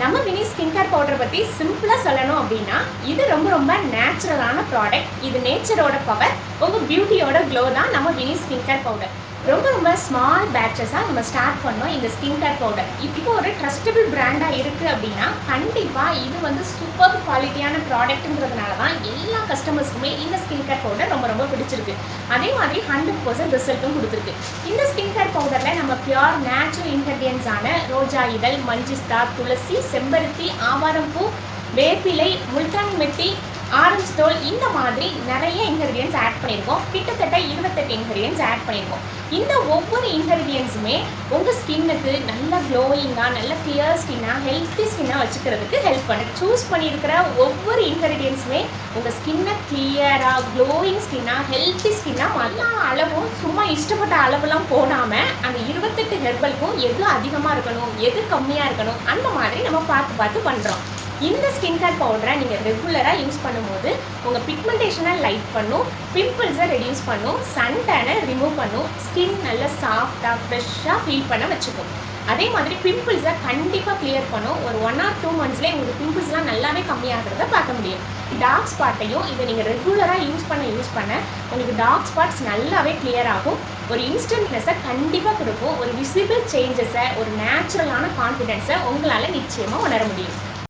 நம்ம mini skin care powder பற்றி சிம்பிளாக சொல்லணும் அப்படின்னா இது ரொம்ப நேச்சுரலான ப்ராடக்ட். இது நேச்சரோட பவர், உங்கள் பியூட்டியோட க்ளோ தான் நம்ம மினி ஸ்கின் கேர் பவுடர். ரொம்ப ஸ்மால் பேட்சஸாக நம்ம ஸ்டார்ட் பண்ணோம் இந்த ஸ்கின் கேர் பவுடர். இப்போ ஒரு ட்ரஸ்டபிள் பிராண்டாக இருக்குது அப்படின்னா கண்டிப்பாக இது சூப்பர் குவாலிட்டியான ப்ராடக்ட்டுங்கிறதுனால தான் எல்லா கஸ்டமர்ஸுக்குமே இந்த ஸ்கின் கேர் பவுடர் ரொம்ப பிடிச்சிருக்கு. அதே மாதிரி 100% ரிசல்ட்டும் கொடுத்துருக்கு. இந்த ஸ்கின் கேர் பவுடரில் நம்ம பியூர் நேச்சுரல் இன்கிரிடியன்ஸான ரோஜா இதழ், மஞ்சிஸ்தா, துளசி, செம்பருத்தி, ஆவாரம்பூ, வேப்பிலை, முல்தானி மெட்டி, ஆரஞ்சு தோல், இந்த மாதிரி நிறைய இன்கிரிடியன்ஸ் ஆட் பண்ணியிருக்கோம். கிட்டத்தட்ட 28 இன்கிரிடியன்ஸ் ஆட் பண்ணியிருக்கோம். இந்த ஒவ்வொரு இன்கிரிடியன்ஸுமே உங்கள் ஸ்கின்னுக்கு நல்ல க்ளோயிங்காக, நல்ல கிளியர் ஸ்கின்னாக, ஹெல்த்தி ஸ்கின்னாக வச்சுக்கிறதுக்கு ஹெல்ப் பண்ணுது. சூஸ் பண்ணியிருக்கிற ஒவ்வொரு இன்கிரிடியன்ஸுமே உங்கள் ஸ்கின்னை கிளியராக, க்ளோயிங் ஸ்கின்னாக, ஹெல்த்தி ஸ்கின்னாக எல்லா அளவும் சும்மா இஷ்டப்பட்ட அளவுலாம் போடாமல் அந்த 28 ஹெர்பலுக்கும் எது அதிகமாக இருக்கணும், எது கம்மியாக இருக்கணும், அந்த மாதிரி நம்ம பார்த்து பண்ணுறோம். இந்த ஸ்கின் கேர் பவுடரை நீங்கள் ரெகுலராக யூஸ் பண்ணும்போது உங்கள் பிக்மெண்டேஷனை லைட் பண்ணும், பிம்பிள்ஸை ரெடியூஸ் பண்ணும், சன் டேனை ரிமூவ் பண்ணும், ஸ்கின் நல்லா சாஃப்டாக ஃப்ரெஷ்ஷாக ஃபீல் பண்ண வச்சுக்கும். அதே மாதிரி பிம்பிள்ஸை கண்டிப்பாக கிளியர் பண்ணும். ஒரு 1 or 2 monthsலேயே உங்களுக்கு பிம்பிள்ஸ்லாம் நல்லாவே கம்மியாகிறத பார்க்க முடியும். டார்க் ஸ்பாட்டையும் இதை நீங்கள் ரெகுலராக யூஸ் பண்ண உங்களுக்கு டார்க் ஸ்பாட்ஸ் நல்லாவே கிளியர் ஆகும். ஒரு இன்ஸ்டன்ட்னஸை கண்டிப்பாக கொடுக்கும். ஒரு விசிபிள் சேஞ்சஸை, ஒரு நேச்சுரலான கான்ஃபிடென்ஸை உங்களால் நிச்சயமாக உணர முடியும்.